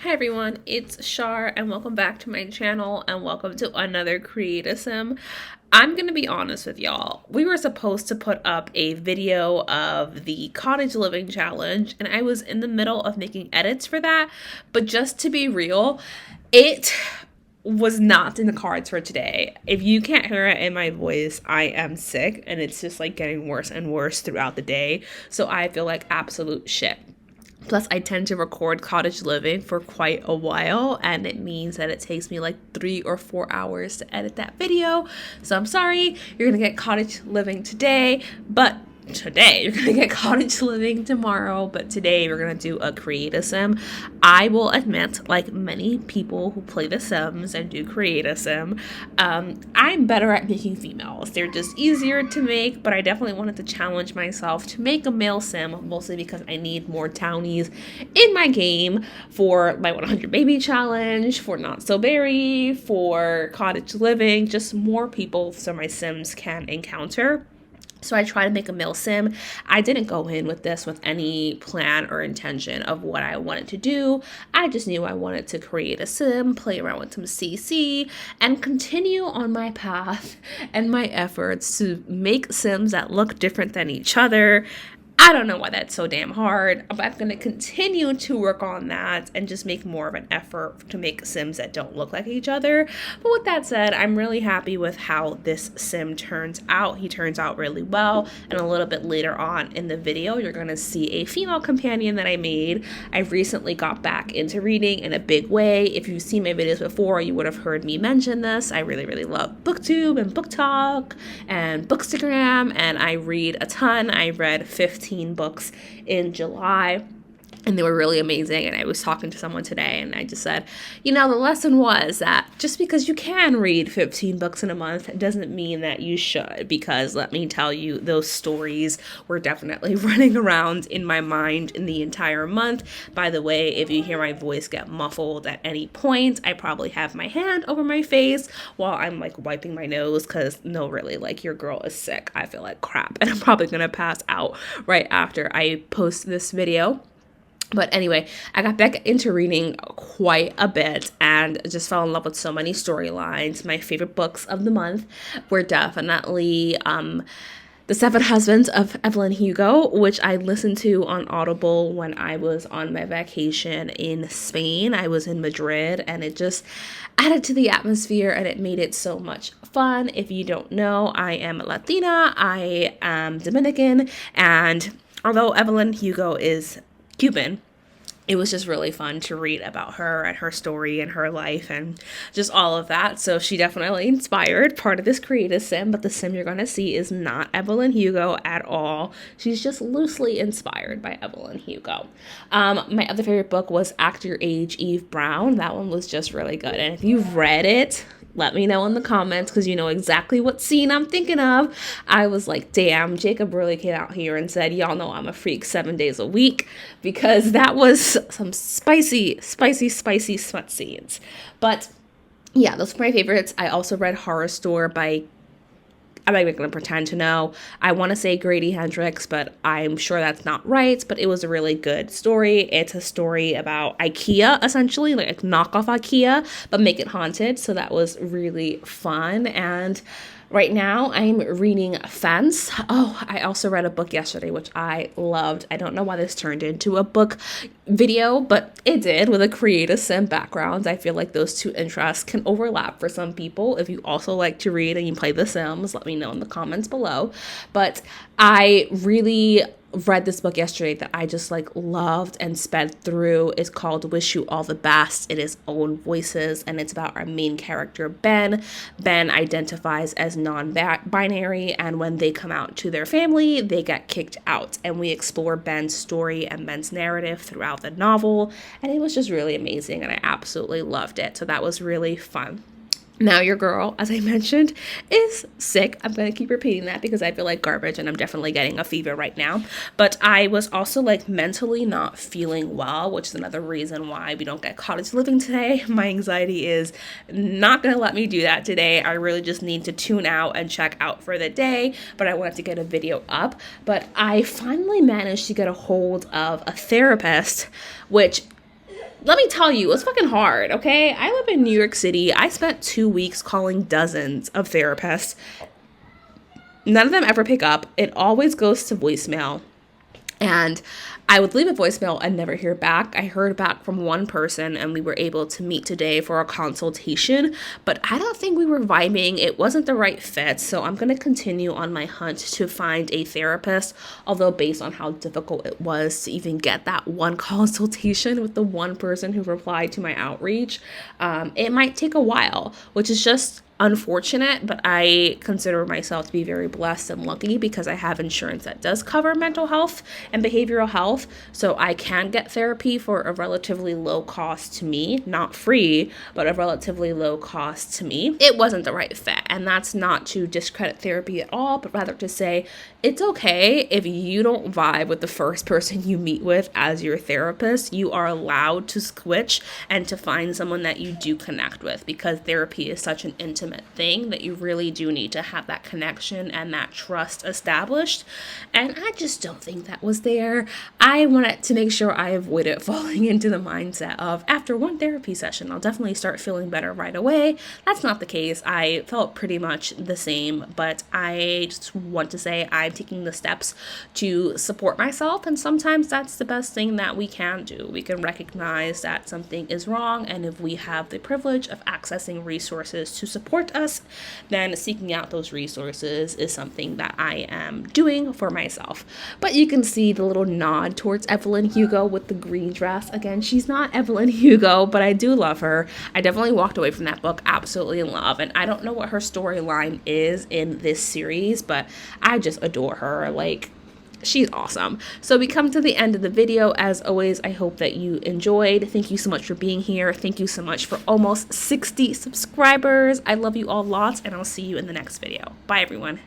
Hi everyone, it's Shar and welcome back to my channel and welcome to another Create-A-Sim. I'm gonna be honest with y'all. We were supposed to put up a video of the cottage living challenge and I was in the middle of making edits for that, but just to be real, it was not in the cards for today. If you can't hear it in my voice, I am sick and it's just like getting worse and worse throughout the day, so I feel like absolute shit. Plus, I tend to record cottage living for quite a while, and it means that it takes me like 3 or 4 hours to edit that video. So I'm sorry, you're gonna get cottage living today, but you're gonna get cottage living tomorrow, but today we're gonna do a Create-A-Sim. I will admit, like many people who play The Sims and do Create-A-Sim, I'm better at making females. They're just easier to make, but I definitely wanted to challenge myself to make a male sim, mostly because I need more Townies in my game for my 100 baby challenge, for Not So Berry, for cottage living, just more people so my sims can encounter. So I tried to make a male sim. I didn't go in with this with any plan or intention of what I wanted to do. I just knew I wanted to create a sim, play around with some CC, and continue on my path and my efforts to make sims that look different than each other. I don't know why that's so damn hard, but I'm going to continue to work on that and just make more of an effort to make sims that don't look like each other. But with that said, I'm really happy with how this sim turns out. He turns out really well, and a little bit later on in the video, you're going to see a female companion that I made. I recently got back into reading in a big way. If you've seen my videos before, you would have heard me mention this. I really, really love BookTube and BookTok and Bookstagram, and I read a ton. I read 15 books in July, and they were really amazing. And I was talking to someone today and I just said, the lesson was that just because you can read 15 books in a month doesn't mean that you should, because let me tell you, those stories were definitely running around in my mind in the entire month. By the way, if you hear my voice get muffled at any point, I probably have my hand over my face while I'm like wiping my nose, because no, really, like, your girl is sick. I feel like crap and I'm probably gonna pass out right after I post this video. But anyway, I got back into reading quite a bit and just fell in love with so many storylines. My favorite books of the month were definitely The Seven Husbands of Evelyn Hugo, which I listened to on Audible when I was on my vacation in Spain. I was in Madrid, and it just added to the atmosphere and it made it so much fun. If you don't know, I am Latina, I am Dominican, and although Evelyn Hugo is Cuban, it was just really fun to read about her and her story and her life and just all of that. So she definitely inspired part of this Create-A-Sim, but the sim you're going to see is not Evelyn Hugo at all. She's just loosely inspired by Evelyn Hugo. My other favorite book was Act Your Age, Eve Brown. That one was just really good. And if you've read it, let me know in the comments, because you know exactly what scene I'm thinking of. I was like, damn, Jacob really came out here and said, y'all know I'm a freak 7 days a week, because that was some spicy smut scenes. But yeah, those are my favorites. I also read Horror Store by, I'm not even going to pretend to know. I want to say Grady Hendrix, but I'm sure that's not right. But it was a really good story. It's a story about IKEA, essentially, like a knockoff IKEA, but make it haunted. So that was really fun. And right now, I'm reading Fence. Oh, I also read a book yesterday, which I loved. I don't know why this turned into a book video, but it did, with a Create-A-Sim background. I feel like those two interests can overlap for some people. If you also like to read and you play The Sims, let me know in the comments below. But I really read this book yesterday that I just like loved and sped through. It's called Wish You All the Best. It is Own Voices, and it's about our main character, Ben. Ben identifies as non-binary, and when they come out to their family, they get kicked out, and we explore Ben's story and Ben's narrative throughout the novel, and it was just really amazing, and I absolutely loved it. So that was really fun. Now your girl, as I mentioned, is sick. I'm going to keep repeating that because I feel like garbage and I'm definitely getting a fever right now. But I was also like mentally not feeling well, which is another reason why we don't get cottage living today. My anxiety is not going to let me do that today. I really just need to tune out and check out for the day, but I wanted to get a video up. But I finally managed to get a hold of a therapist, which let me tell you, it's fucking hard, okay? I live in New York City. I spent 2 weeks calling dozens of therapists. None of them ever pick up. It always goes to voicemail. And I would leave a voicemail and never hear back. I heard back from one person and we were able to meet today for a consultation, but I don't think we were vibing. It wasn't the right fit. So I'm going to continue on my hunt to find a therapist, although based on how difficult it was to even get that one consultation with the one person who replied to my outreach, it might take a while, which is just unfortunate, but I consider myself to be very blessed and lucky because I have insurance that does cover mental health and behavioral health, so I can get therapy for a relatively low cost to me, not free, but a relatively low cost to me. It wasn't the right fit, and that's not to discredit therapy at all, but rather to say it's okay if you don't vibe with the first person you meet with as your therapist. You are allowed to switch and to find someone that you do connect with, because therapy is such an intimate thing that you really do need to have that connection and that trust established. And I just don't think that was there. I wanted to make sure I avoided falling into the mindset of after one therapy session, I'll definitely start feeling better right away. That's not the case. I felt pretty much the same, but I just want to say I'm taking the steps to support myself. And sometimes that's the best thing that we can do. We can recognize that something is wrong. And if we have the privilege of accessing resources to support us, then seeking out those resources is something that I am doing for myself. But you can see the little nod towards Evelyn Hugo with the green dress. Again, she's not Evelyn Hugo, but I do love her. I definitely walked away from that book absolutely in love, and I don't know what her storyline is in this series, but I just adore her. Like, she's awesome. So we come to the end of the video. As always, I hope that you enjoyed. Thank you so much for being here. Thank you so much for almost 60 subscribers. I love you all lots, and I'll see you in the next video. Bye, everyone.